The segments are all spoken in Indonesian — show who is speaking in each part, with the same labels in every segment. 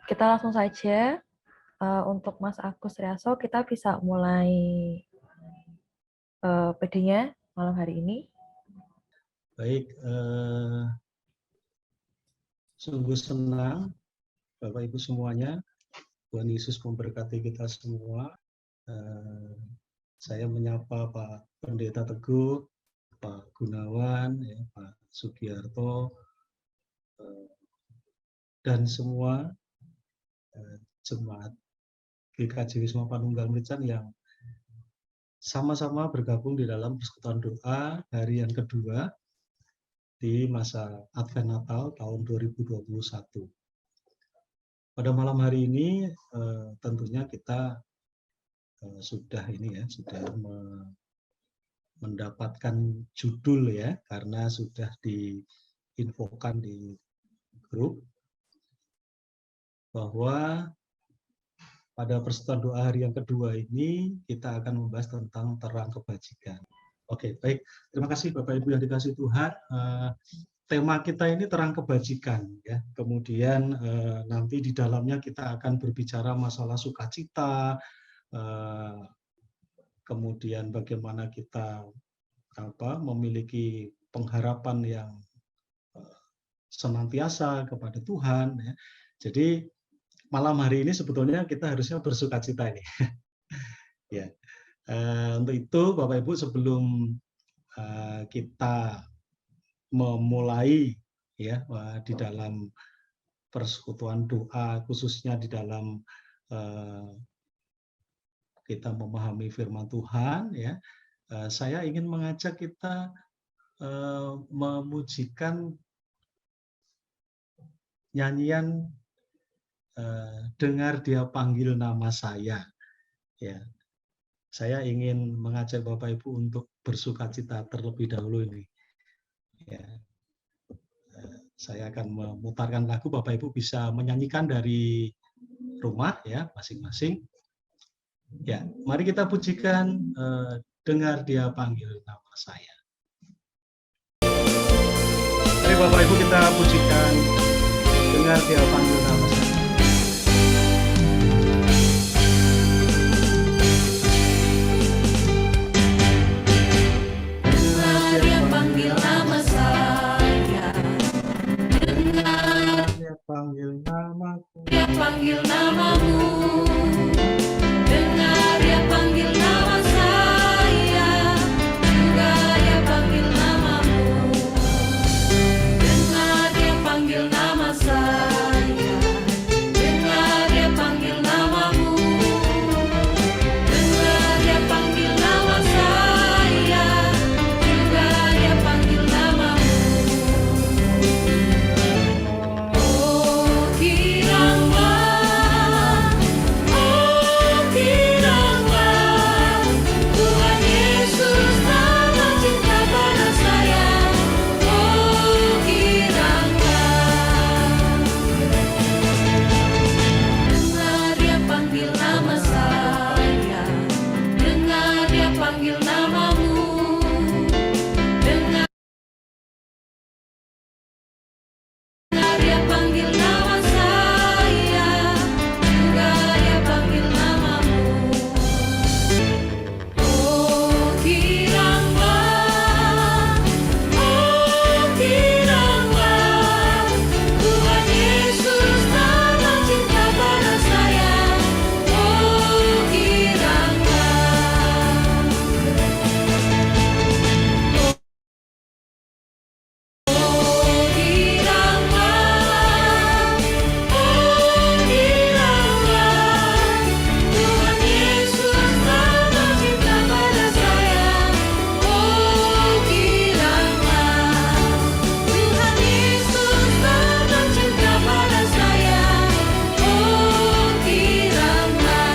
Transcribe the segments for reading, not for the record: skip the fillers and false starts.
Speaker 1: kita langsung saja. Untuk Mas Agus Riaso, kita bisa mulai PD-nya malam hari ini.
Speaker 2: Baik, sungguh senang Bapak Ibu semuanya. Tuhan Yesus memberkati kita semua. Saya menyapa Pak Pendeta Teguh, Pak Gunawan, ya, Pak Sugiarto, dan semua jemaat GKJ Wisma Panunggal Merican yang sama-sama bergabung di dalam persekutuan doa hari yang kedua di masa Advent Natal tahun 2021. Pada malam hari ini tentunya kita sudah mendapatkan judul ya, karena sudah diinfokan di grup bahwa pada persekutuan doa hari yang kedua ini kita akan membahas tentang terang kebajikan. Oke, baik. Terima kasih Bapak Ibu yang dikasihi Tuhan. Tema kita ini terang kebajikan ya. Kemudian nanti di dalamnya kita akan berbicara masalah sukacita, kemudian bagaimana kita memiliki pengharapan yang senantiasa kepada Tuhan ya. Jadi malam hari ini sebetulnya kita harusnya bersukacita ini. Ya. Untuk itu Bapak Ibu, sebelum kita memulai ya di dalam persekutuan doa, khususnya di dalam kita memahami firman Tuhan ya, saya ingin mengajak kita memujikan nyanyian dengar dia panggil nama saya ya. Saya ingin mengajak Bapak Ibu untuk bersukacita terlebih dahulu ini ya. Saya akan memutarkan lagu, Bapak Ibu bisa menyanyikan dari rumah ya masing-masing. Ya, mari kita pujikan dengar dia panggil nama saya. Mari Bapak Ibu kita pujikan dengar dia panggil nama saya.
Speaker 3: Dengar dia panggil nama saya. Dengar
Speaker 2: dia panggil namaku.
Speaker 3: Dia panggil namamu. Dengar dia panggil nama saya. Juga dia panggil namamu. Dengar dia panggil nama saya. Dengar dia panggil namamu. Dengar dia panggil nama saya. Juga dia panggil namamu. Oh kiranglah Tuhan Yesus tambah cinta pada saya. Oh kiranglah dengar dia panggil nama saya. Dengar dia panggil namamu. Dengar dia panggil nama saya. Juga dia panggil namamu. Oh kiranglah Tuhan Yesus tambah cinta pada saya. Oh kiranglah Tuhan Yesus tambah cinta pada saya. Oh kiranglah Tuhan Yesus tambah cinta pada saya. Oh kiranglah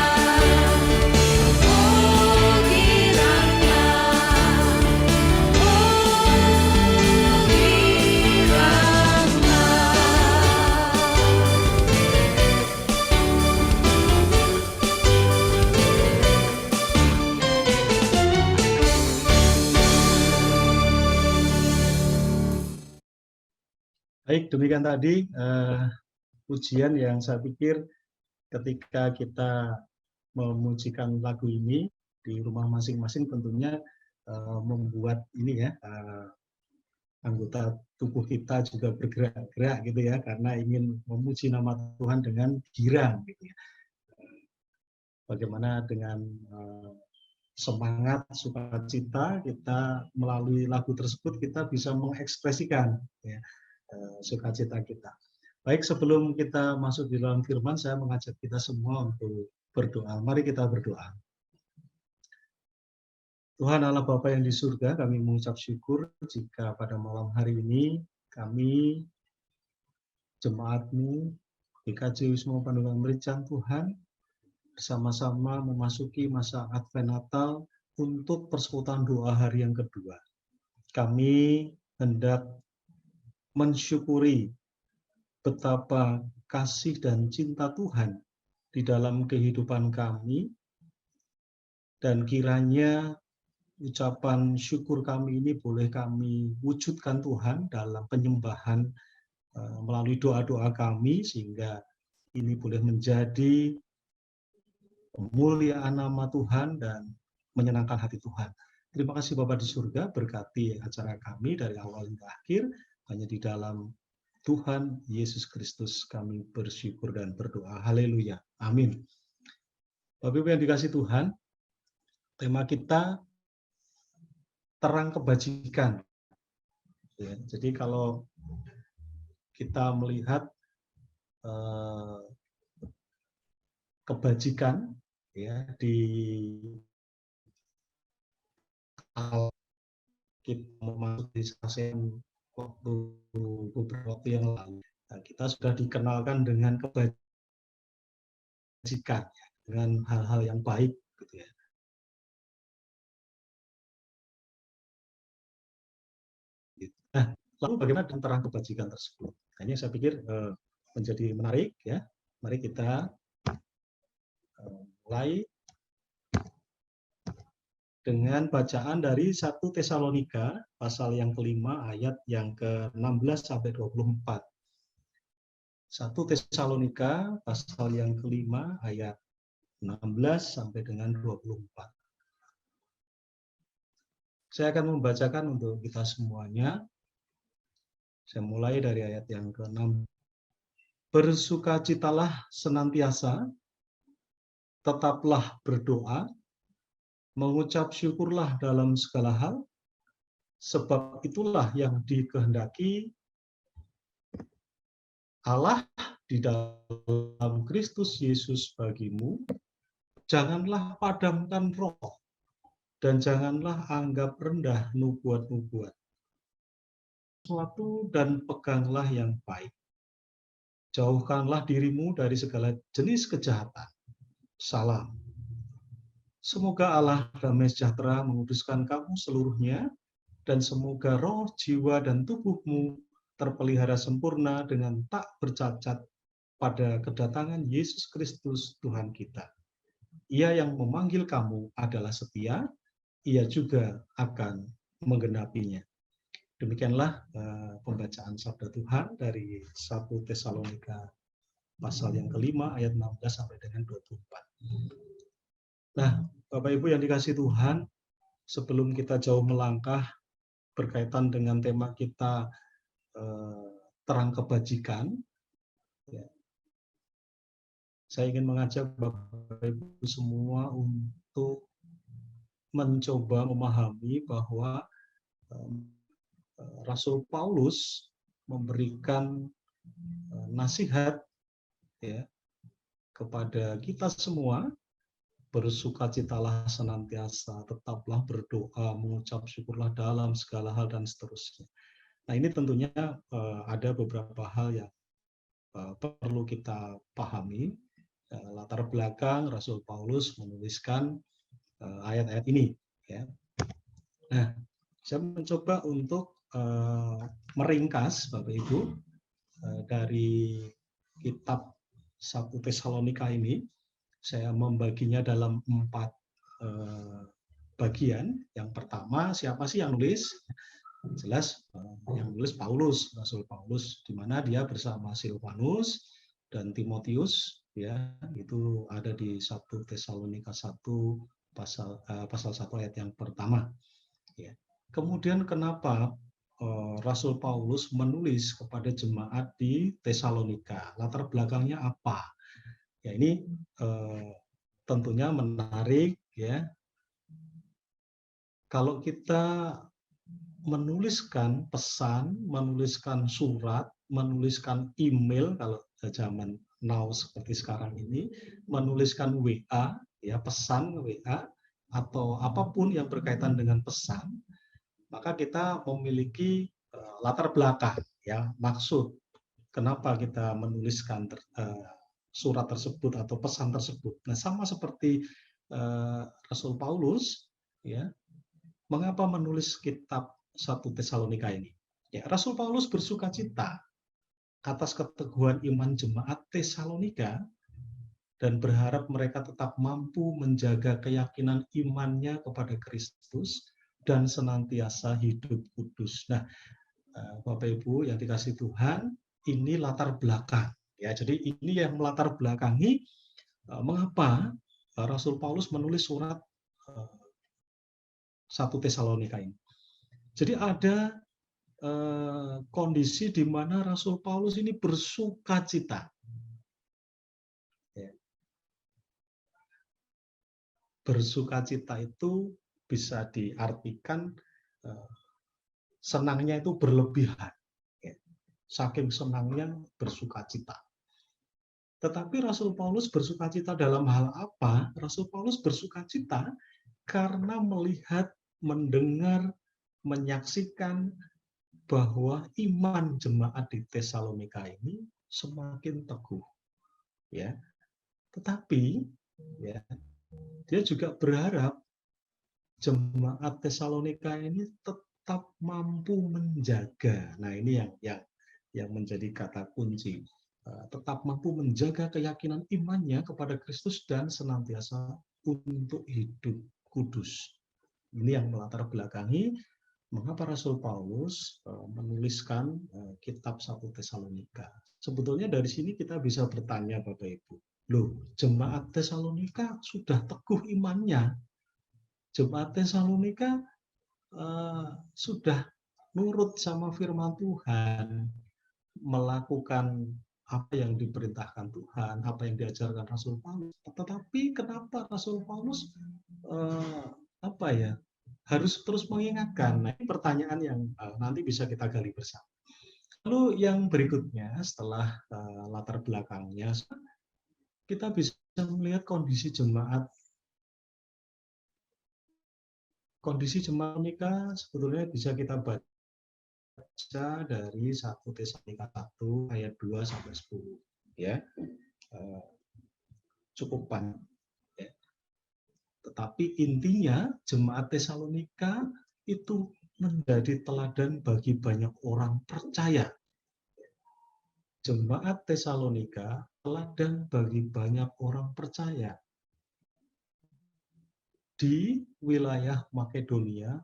Speaker 2: Baik, demikian tadi pujian yang saya pikir ketika kita memujikan lagu ini di rumah masing-masing tentunya membuat ini ya anggota tubuh kita juga bergerak-gerak gitu ya, karena ingin memuji nama Tuhan dengan girang gitu ya. Bagaimana dengan semangat sukacita kita melalui lagu tersebut kita bisa mengekspresikan ya, sukacita kita. Baik, sebelum kita masuk di dalam firman, saya mengajak kita semua untuk berdoa. Mari kita berdoa. Tuhan Allah Bapa yang di surga, kami mengucap syukur jika pada malam hari ini kami, jemaat-Mu, GKJ Wisma Pandungan Merican Tuhan, bersama-sama memasuki masa Advent Natal untuk persekutuan doa hari yang kedua. Kami hendak mensyukuri betapa kasih dan cinta Tuhan di dalam kehidupan kami, dan kiranya ucapan syukur kami ini boleh kami wujudkan Tuhan dalam penyembahan melalui doa-doa kami, sehingga ini boleh menjadi pemuliaan nama Tuhan dan menyenangkan hati Tuhan. Terima kasih Bapa di surga, berkati acara kami dari awal hingga akhir, hanya di dalam Tuhan Yesus Kristus kami bersyukur dan berdoa. Haleluya. Amin. Bapak Ibu yang dikasih Tuhan, tema kita terang kebajikan. Ya, jadi kalau kita melihat kebajikan ya di kita memasuki ASEAN waktu beberapa waktu yang lalu, nah, kita sudah dikenalkan dengan kebajikan, dengan hal-hal yang baik, gitu ya. Nah, lalu bagaimana dengan terang kebajikan tersebut? Nah, ini saya pikir menjadi menarik ya. Mari kita mulai dengan bacaan dari 1 Tesalonika pasal yang kelima ayat yang ke-16 sampai 24. 1 Tesalonika pasal yang kelima ayat 16 sampai dengan 24. Saya akan membacakan untuk kita semuanya. Saya mulai dari ayat yang ke-6. Bersukacitalah senantiasa, tetaplah berdoa, mengucap syukurlah dalam segala hal, sebab itulah yang dikehendaki Allah di dalam Kristus Yesus bagimu. Janganlah padamkan roh, dan janganlah anggap rendah nubuat-nubuat. Sesuatu dan peganglah yang baik. Jauhkanlah dirimu dari segala jenis kejahatan. Salam. Semoga Allah damai sejahtera menguduskan kamu seluruhnya, dan semoga roh, jiwa, dan tubuhmu terpelihara sempurna dengan tak bercacat pada kedatangan Yesus Kristus Tuhan kita. Ia yang memanggil kamu adalah setia, ia juga akan menggenapinya. Demikianlah pembacaan sabda Tuhan dari 1 Tesalonika pasal yang kelima ayat 16 sampai dengan 24. Nah, Bapak Ibu yang dikasih Tuhan, sebelum kita jauh melangkah berkaitan dengan tema kita terang kebajikan, ya, saya ingin mengajak Bapak Ibu semua untuk mencoba memahami bahwa Rasul Paulus memberikan nasihat ya kepada kita semua. Bersukacitalah senantiasa, tetaplah berdoa, mengucap syukurlah dalam segala hal, dan seterusnya. Nah, ini tentunya ada beberapa hal yang perlu kita pahami. Latar belakang Rasul Paulus menuliskan ayat-ayat ini. Ya. Nah, saya mencoba untuk meringkas, Bapak Ibu, dari kitab 1 Tesalonika ini. Saya membaginya dalam 4 bagian. Yang pertama, siapa sih yang nulis? Jelas yang nulis Paulus, Rasul Paulus, di mana dia bersama Silvanus dan Timotius, ya, itu ada di 1 Tesalonika 1 pasal 1 ayat yang pertama. Ya. Kemudian kenapa Rasul Paulus menulis kepada jemaat di Tesalonika? Latar belakangnya apa? Ya, ini tentunya menarik, ya. Kalau kita menuliskan pesan, menuliskan surat, menuliskan email kalau zaman now seperti sekarang ini, menuliskan WA, ya, pesan WA atau apapun yang berkaitan dengan pesan, maka kita memiliki latar belakang, ya, maksud kenapa kita menuliskan surat tersebut atau pesan tersebut. Nah, sama seperti Rasul Paulus, ya, mengapa menulis kitab 1 Tesalonika ini? Ya, Rasul Paulus bersukacita atas keteguhan iman jemaat Tesalonika dan berharap mereka tetap mampu menjaga keyakinan imannya kepada Kristus dan senantiasa hidup kudus. Nah, Bapak Ibu yang dikasihi Tuhan, ini latar belakang. Ya, jadi ini yang melatar belakangi mengapa Rasul Paulus menulis surat 1 Tesalonika ini. Jadi ada kondisi di mana Rasul Paulus ini bersukacita. Ya. Bersukacita itu bisa diartikan senangnya itu berlebihan. Ya. Saking senangnya bersukacita. Tetapi Rasul Paulus bersukacita dalam hal apa? Rasul Paulus bersukacita karena melihat, mendengar, menyaksikan bahwa iman jemaat di Tesalonika ini semakin teguh, ya. Tetapi, ya, dia juga berharap jemaat Tesalonika ini tetap mampu menjaga. Nah, ini yang menjadi kata kunci. Tetap mampu menjaga keyakinan imannya kepada Kristus dan senantiasa untuk hidup kudus. Ini yang melatar belakangi mengapa Rasul Paulus menuliskan kitab 1 Tesalonika. Sebetulnya dari sini kita bisa bertanya Bapak Ibu, loh, jemaat Tesalonika sudah teguh imannya, jemaat Tesalonika sudah nurut sama firman Tuhan, melakukan apa yang diperintahkan Tuhan, apa yang diajarkan Rasul Paulus. Tetapi kenapa Rasul Paulus harus terus mengingatkan? Nah, ini pertanyaan yang nanti bisa kita gali bersama. Lalu yang berikutnya setelah latar belakangnya, kita bisa melihat kondisi jemaat. Kondisi jemaat nikah sebetulnya bisa kita baca dari 1 Tesalonika 1 ayat 2 sampai 10, ya. Cukup panjang. Ya. Tetapi intinya jemaat Tesalonika itu menjadi teladan bagi banyak orang percaya. Jemaat Tesalonika teladan bagi banyak orang percaya. Di wilayah Makedonia,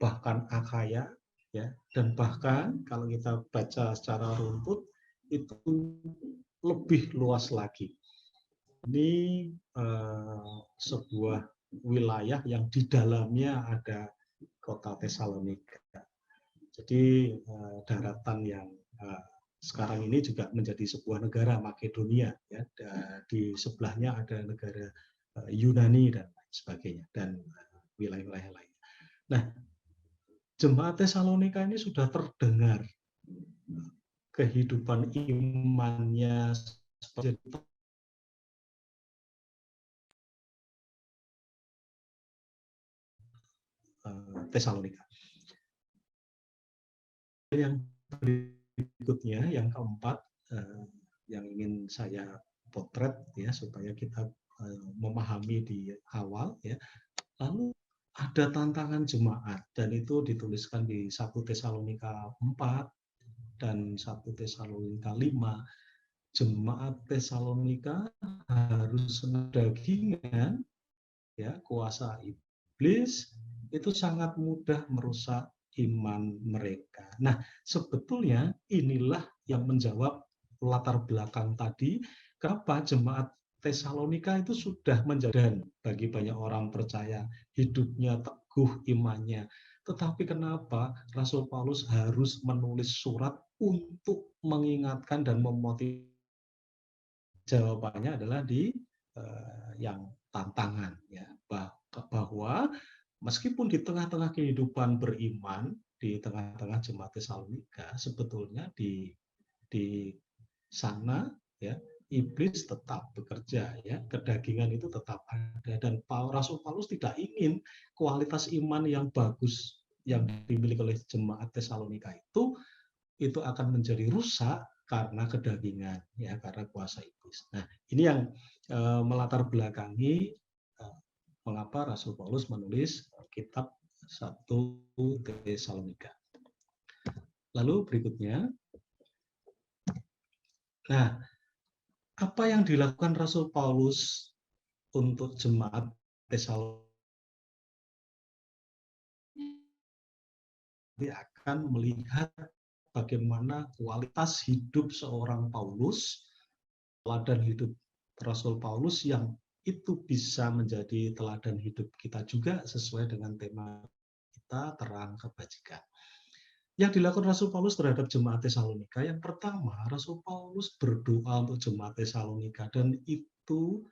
Speaker 2: bahkan Akhaya, ya, dan bahkan kalau kita baca secara runtut itu lebih luas lagi. Ini sebuah wilayah yang di dalamnya ada kota Tesalonika. Jadi daratan yang sekarang ini juga menjadi sebuah negara Makedonia, ya, di sebelahnya ada negara Yunani dan sebagainya, dan wilayah-wilayah lain. Nah, jemaat Tesalonika ini sudah terdengar kehidupan imannya seperti Tesalonika. Yang berikutnya, yang keempat, yang ingin saya potret, ya, supaya kita memahami di awal, ya. Lalu ada tantangan jemaat, dan itu dituliskan di 1 Tesalonika 4 dan 1 Tesalonika 5. Jemaat Tesalonika harus dagingan, ya, kuasa iblis itu sangat mudah merusak iman mereka. Nah, sebetulnya inilah yang menjawab latar belakang tadi, kenapa jemaat Tesalonika itu sudah menjadi bagi banyak orang percaya, hidupnya teguh imannya. Tetapi kenapa Rasul Paulus harus menulis surat untuk mengingatkan dan memotivasi? Jawabannya adalah di yang tantangan, ya, bahwa meskipun di tengah-tengah kehidupan beriman, di tengah-tengah jemaat Tesalonika, sebetulnya di sana, ya, iblis tetap bekerja, ya, kedagingan itu tetap ada, dan Rasul Paulus tidak ingin kualitas iman yang bagus yang dimiliki oleh jemaat Tesalonika itu akan menjadi rusak karena kedagingan, ya, karena kuasa iblis. Nah, ini yang melatar belakangi mengapa Rasul Paulus menulis kitab 1 Tesalonika. Lalu berikutnya, nah, apa yang dilakukan Rasul Paulus untuk jemaat Tesalonika akan melihat bagaimana kualitas hidup seorang Paulus, teladan hidup Rasul Paulus yang itu bisa menjadi teladan hidup kita juga sesuai dengan tema kita, terang kebajikan. Yang dilakukan Rasul Paulus terhadap jemaat Tesalonika, yang pertama, Rasul Paulus berdoa untuk jemaat Tesalonika, dan itu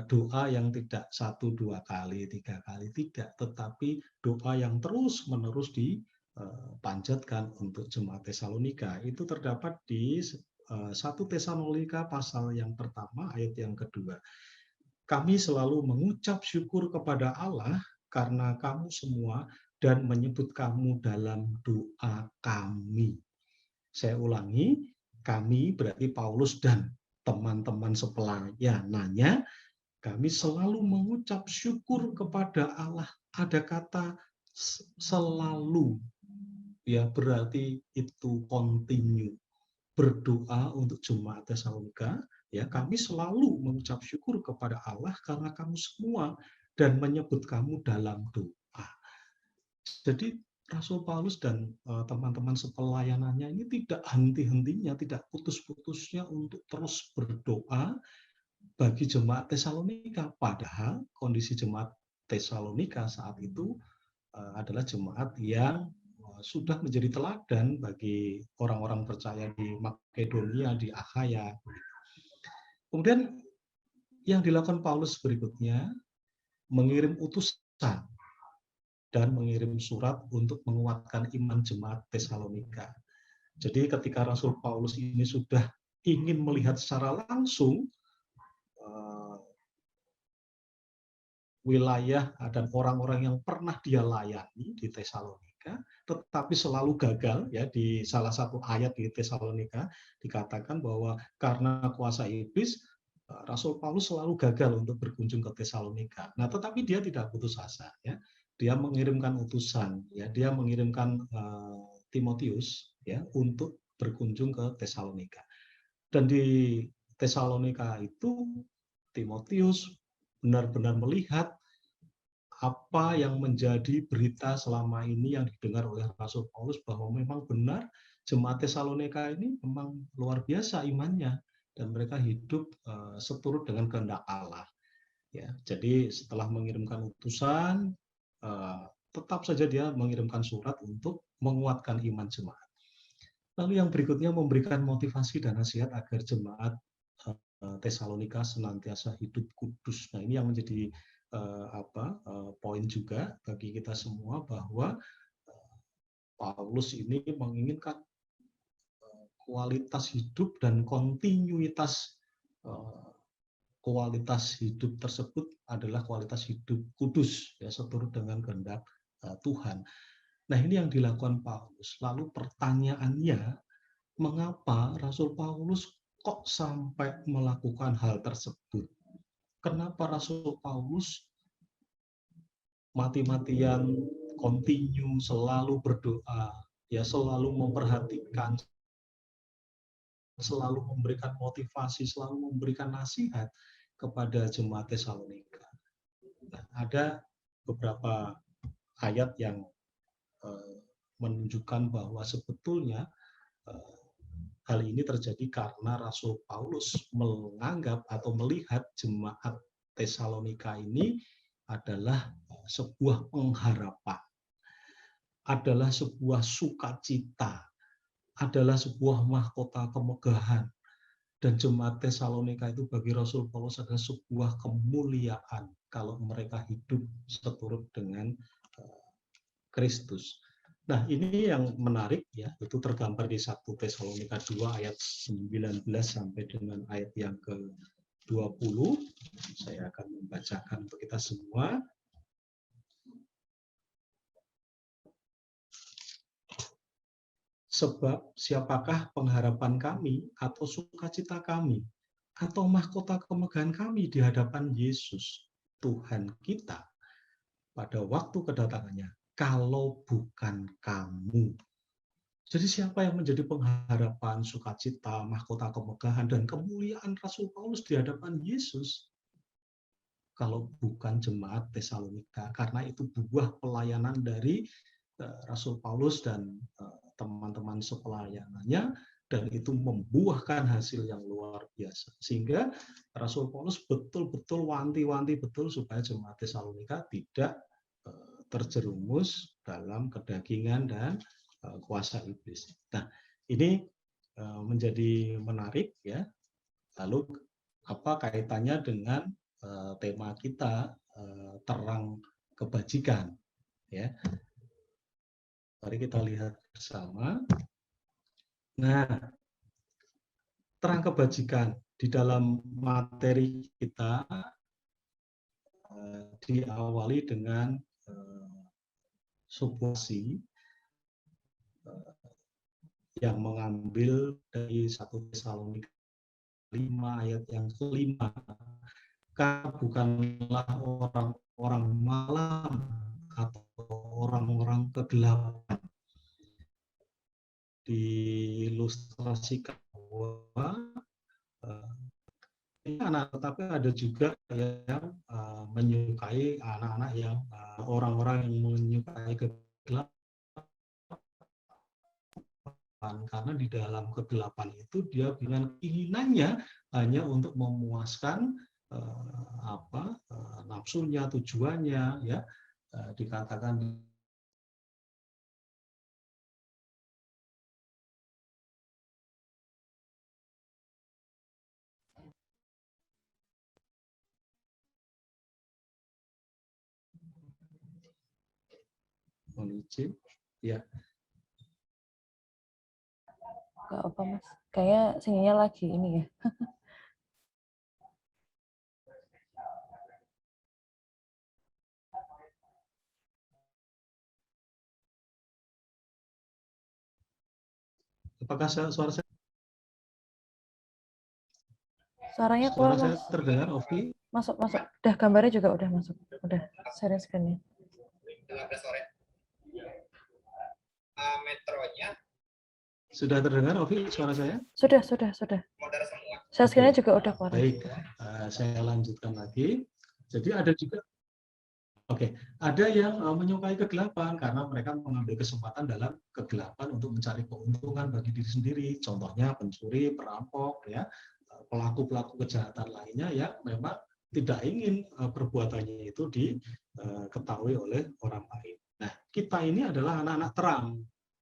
Speaker 2: doa yang tidak 1, 2 kali, 3 kali, tidak, tetapi doa yang terus-menerus dipanjatkan untuk jemaat Tesalonika. Itu terdapat di 1 Tesalonika pasal yang pertama ayat yang kedua. Kami selalu mengucap syukur kepada Allah karena kamu semua dan menyebut kamu dalam doa kami. Saya ulangi, kami berarti Paulus dan teman-teman sepelayanannya, kami selalu mengucap syukur kepada Allah. Ada kata selalu, ya, berarti itu continue. Berdoa untuk jemaat Tesalonika, ya, kami selalu mengucap syukur kepada Allah karena kamu semua dan menyebut kamu dalam doa. Jadi Rasul Paulus dan teman-teman sepelayanannya ini tidak henti-hentinya, tidak putus-putusnya untuk terus berdoa bagi jemaat Tesalonika. Padahal kondisi jemaat Tesalonika saat itu adalah jemaat yang sudah menjadi teladan bagi orang-orang percaya di Makedonia, di Akhaya. Kemudian yang dilakukan Paulus berikutnya, mengirim utusan dan mengirim surat untuk menguatkan iman jemaat Tesalonika. Jadi ketika Rasul Paulus ini sudah ingin melihat secara langsung wilayah dan orang-orang yang pernah dia layani di Tesalonika, tetapi selalu gagal, ya, di salah satu ayat di Tesalonika dikatakan bahwa karena kuasa iblis, Rasul Paulus selalu gagal untuk berkunjung ke Tesalonika. Nah, tetapi dia tidak putus asa, ya. Dia mengirimkan utusan, ya, dia mengirimkan Timotius, ya, untuk berkunjung ke Tesalonika. Dan di Tesalonika itu Timotius benar-benar melihat apa yang menjadi berita selama ini yang didengar oleh Rasul Paulus, bahwa memang benar jemaat Tesalonika ini memang luar biasa imannya dan mereka hidup seturut dengan kehendak Allah. Ya, jadi setelah mengirimkan utusan, tetap saja dia mengirimkan surat untuk menguatkan iman jemaat. Lalu yang berikutnya memberikan motivasi dan nasihat agar jemaat Tesalonika senantiasa hidup kudus. Nah, ini yang menjadi poin juga bagi kita semua, bahwa Paulus ini menginginkan kualitas hidup dan kontinuitas kualitas hidup tersebut adalah kualitas hidup kudus, ya, seturut dengan kehendak Tuhan. Nah, ini yang dilakukan Paulus. Lalu pertanyaannya, mengapa Rasul Paulus kok sampai melakukan hal tersebut? Kenapa Rasul Paulus mati-matian continue selalu berdoa, ya, selalu memperhatikan, selalu memberikan motivasi, selalu memberikan nasihat kepada jemaat Tesalonika? Nah, ada beberapa ayat yang menunjukkan bahwa sebetulnya hal ini terjadi karena Rasul Paulus menganggap atau melihat jemaat Tesalonika ini adalah sebuah pengharapan, adalah sebuah sukacita, adalah sebuah mahkota kemegahan. Dan jemaat Tesalonika itu bagi Rasul Paulus adalah sebuah kemuliaan kalau mereka hidup seturut dengan Kristus. Nah, ini yang menarik ya, itu tergambar di 1 Tesalonika 2 ayat 19 sampai dengan ayat yang ke-20. Saya akan membacakan untuk kita semua. Sebab siapakah pengharapan kami atau sukacita kami atau mahkota kemegahan kami di hadapan Yesus Tuhan kita pada waktu kedatangannya, kalau bukan kamu. Jadi siapa yang menjadi pengharapan, sukacita, mahkota kemegahan, dan kemuliaan Rasul Paulus di hadapan Yesus? Kalau bukan jemaat Tesalonika, karena itu buah pelayanan dari Rasul Paulus dan teman-teman sepelayanannya, dan itu membuahkan hasil yang luar biasa. Sehingga Rasul Paulus betul-betul wanti-wanti betul supaya jemaat Tesalonika tidak terjerumus dalam kedagingan dan kuasa iblis. Nah, ini menjadi menarik ya. Lalu apa kaitannya dengan tema kita terang kebajikan ya. Mari kita lihat bersama. Nah, terang kebajikan di dalam materi kita diawali dengan substansi yang mengambil dari 1 Tesalonika 5 ayat yang ke-5. Karena bukanlah orang-orang malam atau orang-orang kegelapan. Diilustrasikan bahwa anak, tetapi ada juga yang menyukai anak-anak yang orang-orang yang menyukai kegelapan, karena di dalam kegelapan itu dia dengan keinginannya hanya untuk memuaskan nafsunya, tujuannya ya, dikatakan izin ya.
Speaker 1: Gak apa Mas, kayak sinyalnya lagi ini ya.
Speaker 2: Apakah suara saya?
Speaker 1: Suaranya
Speaker 2: Suara
Speaker 1: keluar
Speaker 2: saya
Speaker 1: Mas.
Speaker 2: terdengar, Ovi?
Speaker 1: Masuk. Udah gambarnya juga udah masuk. Udah share screen-nya.
Speaker 4: 15 sore. Metronya
Speaker 2: Sudah terdengar, Ovi, suara saya?
Speaker 1: Sudah.
Speaker 4: modal semua.
Speaker 1: Share screen-nya juga udah keluar.
Speaker 2: Baik, saya lanjutkan lagi. Jadi ada juga, ada yang menyukai kegelapan karena mereka mengambil kesempatan dalam kegelapan untuk mencari keuntungan bagi diri sendiri. Contohnya pencuri, perampok, ya, pelaku-pelaku kejahatan lainnya yang memang tidak ingin perbuatannya itu diketahui oleh orang lain. Nah, kita ini adalah anak-anak terang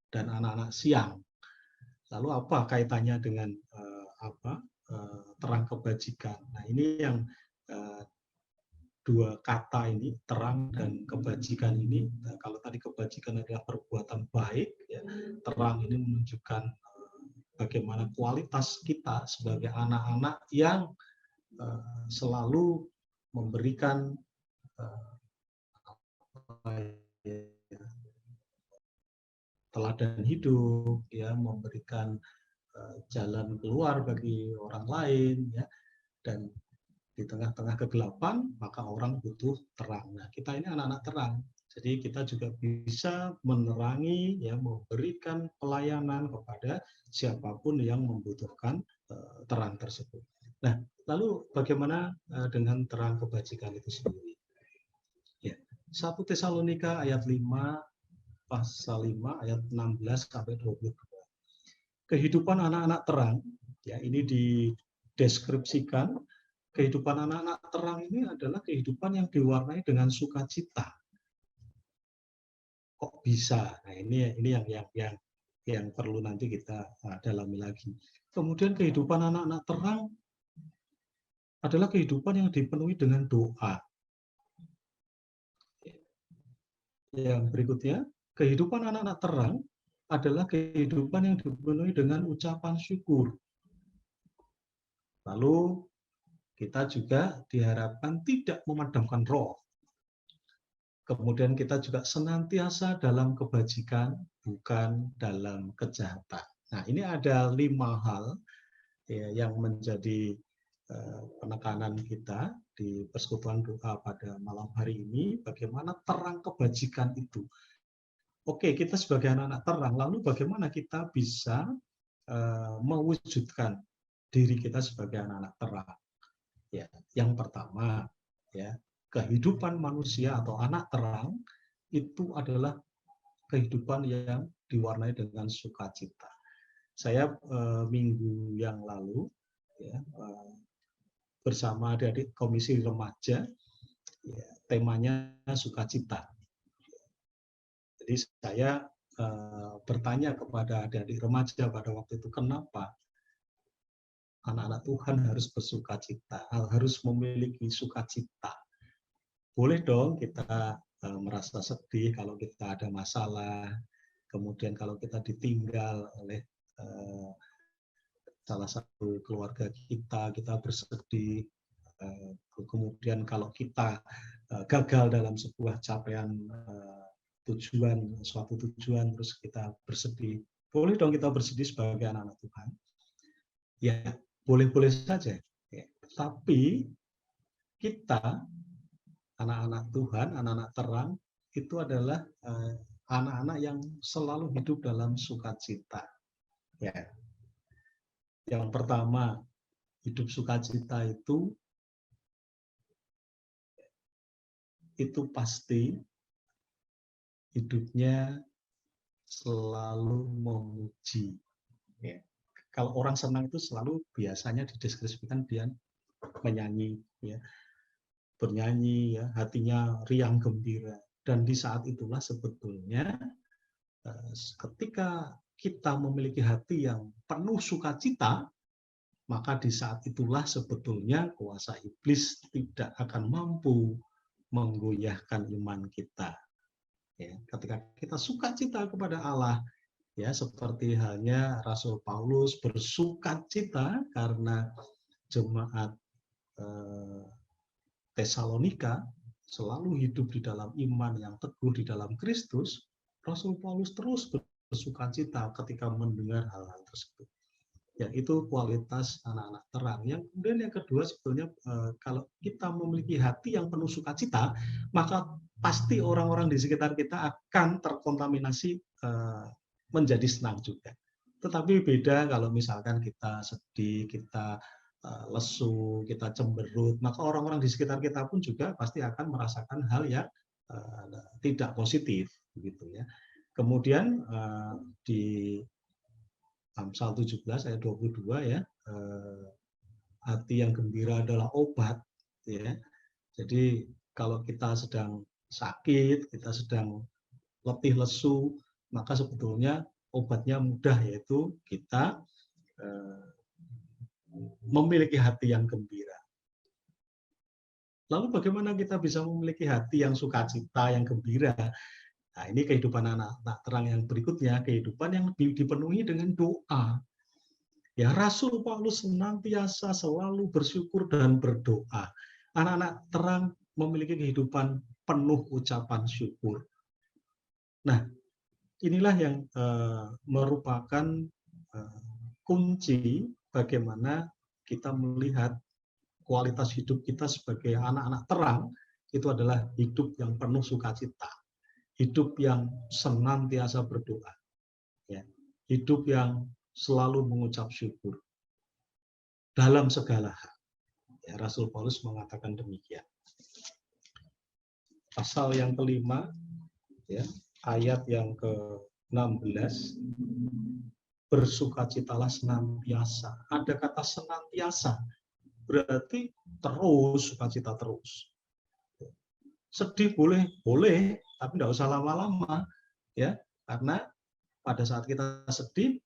Speaker 2: dan anak-anak siang. Lalu apa kaitannya dengan terang kebajikan? Nah, ini yang dua kata ini, terang dan kebajikan ini. Kalau tadi kebajikan adalah perbuatan baik, ya, terang ini menunjukkan bagaimana kualitas kita sebagai anak-anak yang selalu memberikan teladan hidup, ya, memberikan jalan keluar bagi orang lain, ya, dan di tengah-tengah kegelapan maka orang butuh terang. Nah, kita ini anak-anak terang, jadi kita juga bisa menerangi, ya, memberikan pelayanan kepada siapapun yang membutuhkan terang tersebut. Nah, lalu bagaimana dengan terang kebajikan itu sendiri? Ya, 1 Tesalonika ayat 5 pasal 5 ayat 16 sampai 22. kehidupan anak-anak terang, ya ini dideskripsikan, kehidupan anak-anak terang ini adalah kehidupan yang diwarnai dengan sukacita. Kok bisa? Nah, ini yang perlu nanti kita dalami lagi. Kemudian kehidupan anak-anak terang adalah kehidupan yang dipenuhi dengan doa. Yang berikutnya, kehidupan anak-anak terang adalah kehidupan yang dipenuhi dengan ucapan syukur. Lalu kita juga diharapkan tidak memadamkan roh. Kemudian kita juga senantiasa dalam kebajikan, bukan dalam kejahatan. Nah, ini ada 5 hal ya, yang menjadi penekanan kita di persekutuan doa pada malam hari ini, bagaimana terang kebajikan itu. Oke, kita sebagai anak-anak terang, lalu bagaimana kita bisa mewujudkan diri kita sebagai anak-anak terang. Ya, yang pertama, ya, kehidupan manusia atau anak terang itu adalah kehidupan yang diwarnai dengan sukacita. Saya minggu yang lalu ya, bersama adik-adik komisi remaja, ya, temanya sukacita. Jadi saya bertanya kepada adik-adik remaja pada waktu itu, kenapa anak-anak Tuhan harus bersukacita, harus memiliki sukacita. Boleh dong kita merasa sedih kalau kita ada masalah, kemudian kalau kita ditinggal oleh salah satu keluarga kita bersedih. Kemudian kalau kita gagal dalam sebuah capaian suatu tujuan, terus kita bersedih. Boleh dong kita bersedih sebagai anak-anak Tuhan. Ya, boleh-boleh saja. Ya. Tapi kita, anak-anak Tuhan, anak-anak terang, itu adalah anak-anak yang selalu hidup dalam sukacita. Ya. Yang pertama, hidup sukacita itu pasti hidupnya selalu memuji. Ya. Kalau orang senang itu selalu biasanya dideskripsikan dia menyanyi, ya, bernyanyi, ya, hatinya riang gembira. Dan di saat itulah sebetulnya ketika kita memiliki hati yang penuh sukacita, maka di saat itulah sebetulnya kuasa iblis tidak akan mampu menggoyahkan iman kita. Ya, ketika kita sukacita kepada Allah, ya seperti halnya Rasul Paulus bersukacita karena jemaat Tesalonika selalu hidup di dalam iman yang teguh di dalam Kristus. Rasul Paulus terus bersukacita ketika mendengar hal-hal tersebut. Ya, itu kualitas anak-anak terang. Yang kemudian yang kedua sebetulnya kalau kita memiliki hati yang penuh sukacita, maka pasti orang-orang di sekitar kita akan terkontaminasi menjadi senang juga. Tetapi beda kalau misalkan kita sedih, kita lesu, kita cemberut, maka orang-orang di sekitar kita pun juga pasti akan merasakan hal yang tidak positif, begitu ya. Kemudian di Amsal 17 ayat 22 ya, hati yang gembira adalah obat, ya. Jadi kalau kita sedang sakit, kita sedang letih lesu, maka sebetulnya obatnya mudah, yaitu kita memiliki hati yang gembira. Lalu bagaimana kita bisa memiliki hati yang sukacita, yang gembira? Nah, ini kehidupan anak-anak terang yang berikutnya, kehidupan yang dipenuhi dengan doa. Ya, Rasul Paulus senantiasa selalu bersyukur dan berdoa. Anak-anak terang memiliki kehidupan penuh ucapan syukur. Nah, inilah yang merupakan kunci bagaimana kita melihat kualitas hidup kita sebagai anak-anak terang, itu adalah hidup yang penuh sukacita. Hidup yang senantiasa berdoa, ya. Hidup yang selalu mengucap syukur dalam segala hal. Ya, Rasul Paulus mengatakan demikian. Pasal yang kelima, ya, ayat yang ke-16, bersukacitalah senantiasa. Ada kata senantiasa, berarti terus, sukacita terus. Sedih boleh, tapi tidak usah lama-lama, ya, karena pada saat kita sedih,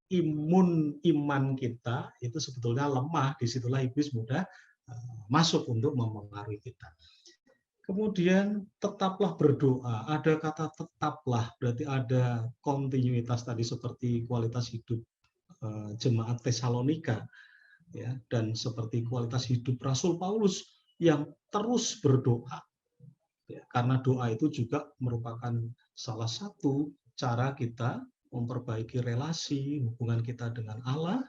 Speaker 2: iman kita itu sebetulnya lemah. Disitulah iblis mudah masuk untuk mempengaruhi kita. Kemudian tetaplah berdoa. Ada kata tetaplah, berarti ada kontinuitas tadi seperti kualitas hidup jemaat Tesalonika, ya, dan seperti kualitas hidup Rasul Paulus yang terus berdoa. Ya, karena doa itu juga merupakan salah satu cara kita memperbaiki relasi hubungan kita dengan Allah.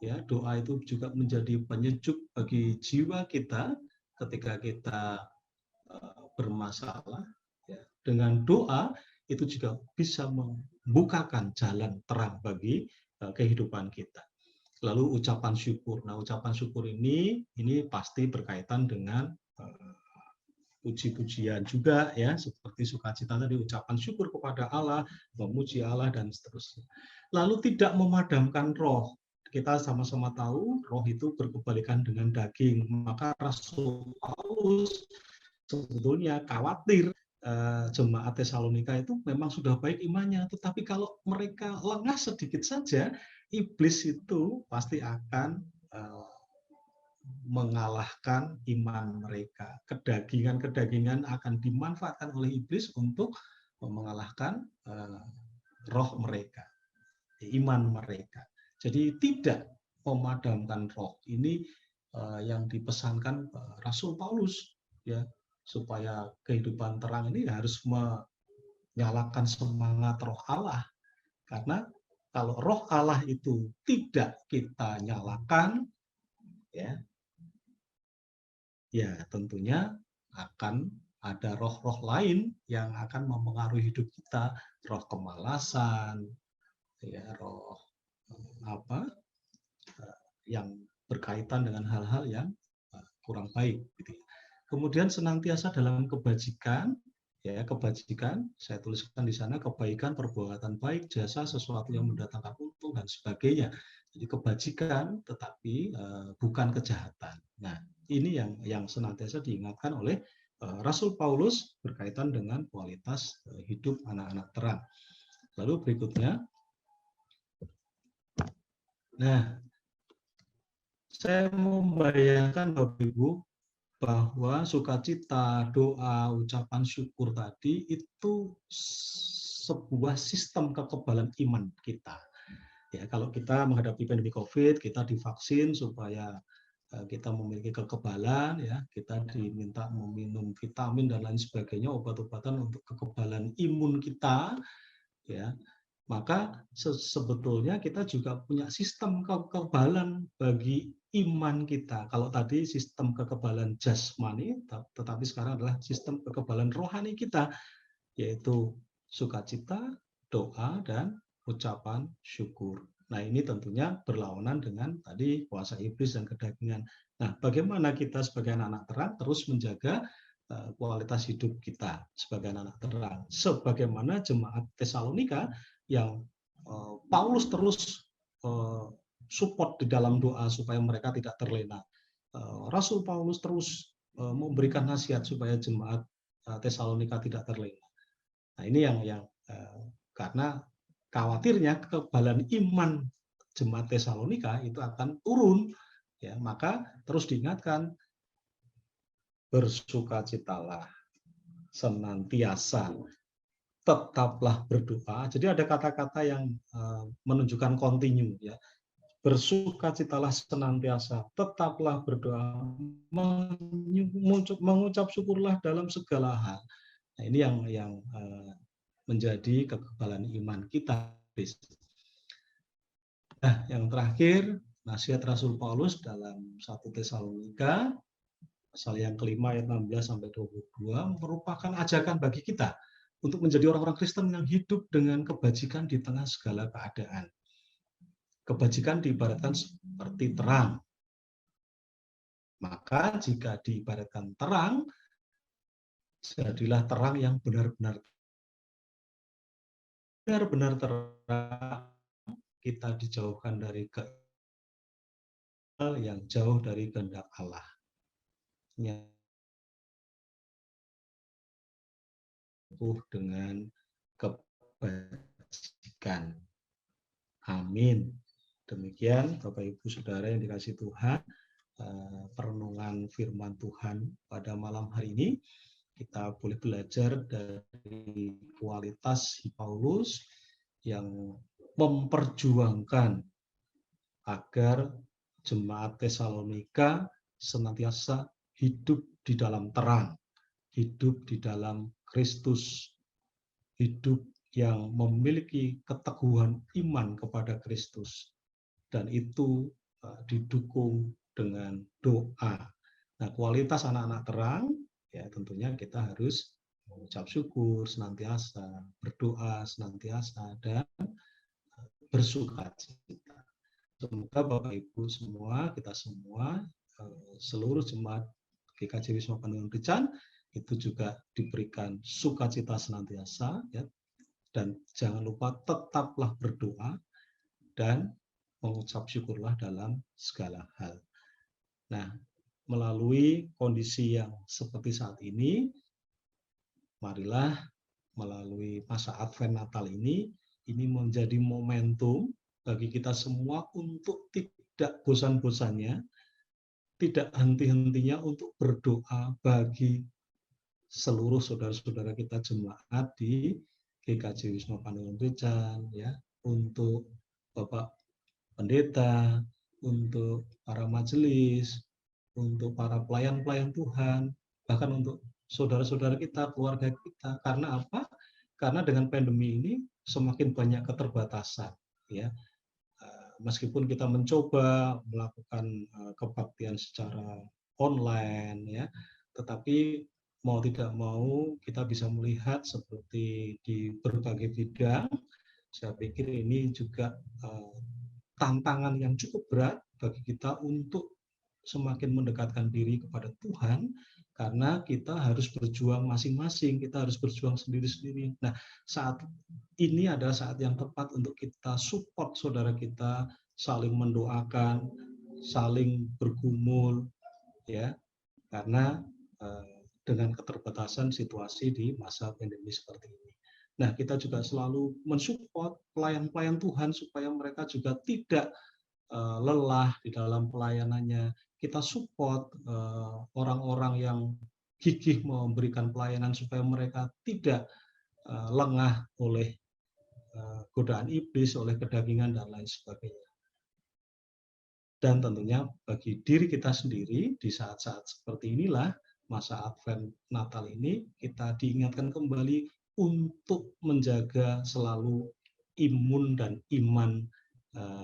Speaker 2: Ya, doa itu juga menjadi penyejuk bagi jiwa kita ketika kita bermasalah. Ya, dengan doa itu juga bisa membukakan jalan terang bagi kehidupan kita. Lalu ucapan syukur. Nah, ucapan syukur ini pasti berkaitan dengan puji-pujian juga, ya, seperti sukacita tadi, ucapan syukur kepada Allah, memuji Allah, dan seterusnya. Lalu tidak memadamkan roh. Kita sama-sama tahu roh itu berkebalikan dengan daging. Maka Rasul Paulus sebetulnya khawatir jemaat Tesalonika itu memang sudah baik imannya, tetapi kalau mereka lengah sedikit saja, iblis itu pasti akan mengalahkan iman mereka. Kedagingan-kedagingan akan dimanfaatkan oleh iblis untuk mengalahkan roh mereka, iman mereka. Jadi tidak memadamkan roh. Ini yang dipesankan Rasul Paulus, ya, supaya kehidupan terang ini harus menyalakan semangat roh Allah. Karena kalau roh Allah itu tidak kita nyalakan, ya tentunya akan ada roh-roh lain yang akan mempengaruhi hidup kita, roh kemalasan, ya, roh yang berkaitan dengan hal-hal yang kurang baik. Gitu. Kemudian senantiasa dalam kebajikan, ya, kebajikan, saya tuliskan di sana, kebaikan, perbuatan baik, jasa, sesuatu yang mendatangkan untung, dan sebagainya. Jadi kebajikan, tetapi bukan kejahatan. Nah, ini yang senantiasa diingatkan oleh Rasul Paulus berkaitan dengan kualitas hidup anak-anak terang. Lalu berikutnya, nah, saya membayangkan Bapak Ibu bahwa sukacita, doa, ucapan syukur tadi itu sebuah sistem kekebalan iman kita. Ya, kalau kita menghadapi pandemi COVID, kita divaksin supaya kita memiliki kekebalan, ya, kita diminta meminum vitamin dan lain sebagainya, obat-obatan untuk kekebalan imun kita, ya. Maka sebetulnya kita juga punya sistem kekebalan bagi iman kita. Kalau tadi sistem kekebalan jasmani, tetapi sekarang adalah sistem kekebalan rohani kita, yaitu sukacita, doa, dan ucapan syukur. Nah, ini tentunya berlawanan dengan tadi kuasa iblis dan kedagingan. Nah, bagaimana kita sebagai anak-anak terang terus menjaga kualitas hidup kita sebagai anak terang, sebagaimana jemaat Tesalonika yang Paulus terus support di dalam doa supaya mereka tidak terlena. Rasul Paulus terus memberikan nasihat supaya jemaat Tesalonika tidak terlena. Nah, ini yang karena khawatirnya kekebalan iman jemaat Tesalonika itu akan turun, ya, maka terus diingatkan, bersukacitalah senantiasa, tetaplah berdoa. Jadi ada kata-kata yang menunjukkan kontinu, ya. Bersukacitalah senantiasa, tetaplah berdoa, mengucap syukurlah dalam segala hal. Nah, ini yang menjadi kekebalan iman kita. Nah, yang terakhir, nasihat Rasul Paulus dalam 1 Tesalonika pasal yang kelima ayat 16-22 merupakan ajakan bagi kita untuk menjadi orang-orang Kristen yang hidup dengan kebajikan di tengah segala keadaan. Kebajikan diibaratkan seperti terang. Maka jika diibaratkan terang, jadilah terang yang benar-benar terang, kita dijauhkan dari hal yang jauh dari kehendak Allah. Dengan kebajikan. Amin. Demikian Bapak Ibu Saudara yang dikasihi Tuhan, perenungan firman Tuhan pada malam hari ini. Kita boleh belajar dari kualitas Paulus yang memperjuangkan agar jemaat Tesalonika senantiasa hidup di dalam terang, hidup di dalam Kristus, hidup yang memiliki keteguhan iman kepada Kristus, dan itu didukung dengan doa. Nah, kualitas anak-anak terang, ya tentunya kita harus mengucap syukur senantiasa, berdoa senantiasa, dan bersukacita. Semoga Bapak Ibu semua, kita semua, seluruh jemaat GKJ Wisma Panembahan Brijan itu juga diberikan sukacita senantiasa, ya. Dan jangan lupa tetaplah berdoa dan mengucap syukurlah dalam segala hal. Nah, melalui kondisi yang seperti saat ini, marilah melalui masa Advent Natal ini menjadi momentum bagi kita semua untuk tidak bosan-bosannya, tidak henti-hentinya untuk berdoa bagi seluruh saudara-saudara kita jemaat di GKJ Wisma Panembahan Brijan, ya, untuk Bapak Pendeta, untuk para majelis, untuk para pelayan-pelayan Tuhan, bahkan untuk saudara-saudara kita, keluarga kita. Karena apa? Karena dengan pandemi ini semakin banyak keterbatasan, ya. Meskipun kita mencoba melakukan kebaktian secara online, ya, tetapi mau tidak mau kita bisa melihat seperti di berbagai bidang. Saya pikir ini juga tantangan yang cukup berat bagi kita untuk semakin mendekatkan diri kepada Tuhan, karena kita harus berjuang masing-masing, kita harus berjuang sendiri-sendiri. Nah, saat ini adalah saat yang tepat untuk kita support saudara kita, saling mendoakan, saling bergumul, ya, karena dengan keterbatasan situasi di masa pandemi seperti ini. Nah, kita juga selalu mensupport pelayan-pelayan Tuhan supaya mereka juga tidak lelah di dalam pelayanannya. Kita support orang-orang yang gigih memberikan pelayanan supaya mereka tidak lengah oleh godaan iblis, oleh kedagingan, dan lain sebagainya. Dan tentunya bagi diri kita sendiri di saat-saat seperti inilah, masa Advent Natal ini, kita diingatkan kembali untuk menjaga selalu imun dan iman,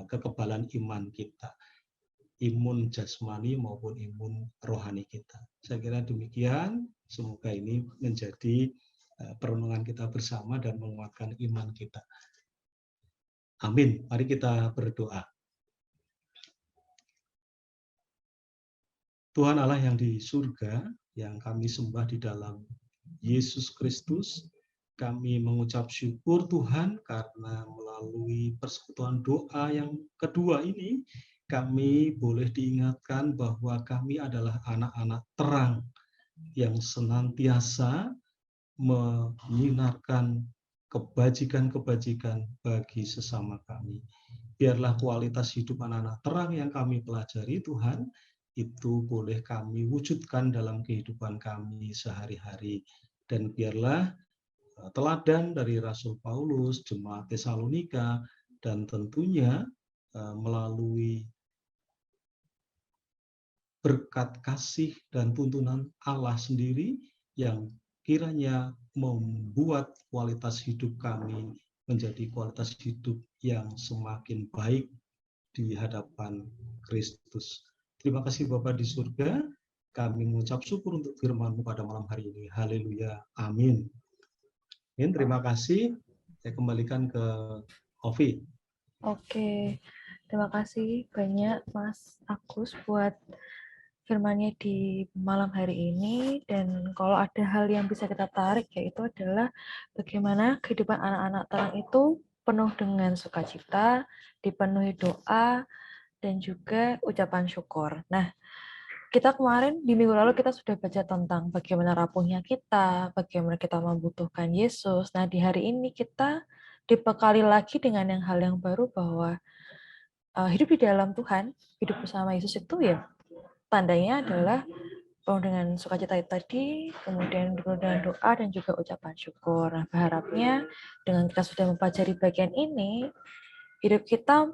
Speaker 2: kekebalan iman kita, imun jasmani maupun imun rohani kita. Saya kira demikian, semoga ini menjadi perenungan kita bersama dan menguatkan iman kita. Amin. Mari kita berdoa. Tuhan Allah yang di surga, yang kami sembah di dalam Yesus Kristus, kami mengucap syukur Tuhan karena melalui persekutuan doa yang kedua ini, kami boleh diingatkan bahwa kami adalah anak-anak terang yang senantiasa menyinarkan kebajikan-kebajikan bagi sesama kami. Biarlah kualitas hidup anak-anak terang yang kami pelajari Tuhan, itu boleh kami wujudkan dalam kehidupan kami sehari-hari. Dan biarlah teladan dari Rasul Paulus, jemaat Tesalonika, dan tentunya melalui berkat kasih dan tuntunan Allah sendiri yang kiranya membuat kualitas hidup kami menjadi kualitas hidup yang semakin baik di hadapan Kristus. Terima kasih Bapa di surga, kami mengucap syukur untuk firman-Mu pada malam hari ini. Haleluya, amin. Terima kasih, saya kembalikan ke Ovi.
Speaker 1: Oke, terima kasih banyak Mas Agus buat firman-Nya di malam hari ini. Dan kalau ada hal yang bisa kita tarik, yaitu adalah bagaimana kehidupan anak-anak terang itu penuh dengan sukacita, dipenuhi doa, dan juga ucapan syukur. Nah, kita kemarin di minggu lalu kita sudah baca tentang bagaimana rapuhnya kita, bagaimana kita membutuhkan Yesus. Nah, di hari ini kita dibekali lagi dengan hal yang baru bahwa hidup di dalam Tuhan, hidup bersama Yesus itu ya tandanya adalah penuh dengan sukacita tadi, kemudian penuh dengan doa dan juga ucapan syukur. Nah, berharapnya dengan kita sudah mempelajari bagian ini, hidup kita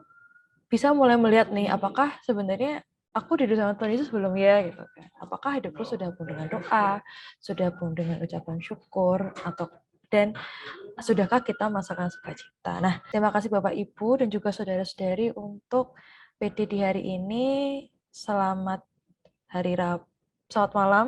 Speaker 1: bisa mulai melihat nih, apakah sebenarnya aku hidup sama Tuhan Yesus belum ya? Gitu kan. Apakah hidupku sudah penuh dengan doa, sudah penuh dengan ucapan syukur, dan sudahkah kita merasakan sukacita? Nah, terima kasih Bapak Ibu dan juga saudara-saudari untuk PD di hari ini. Selamat hari Rabu, selamat malam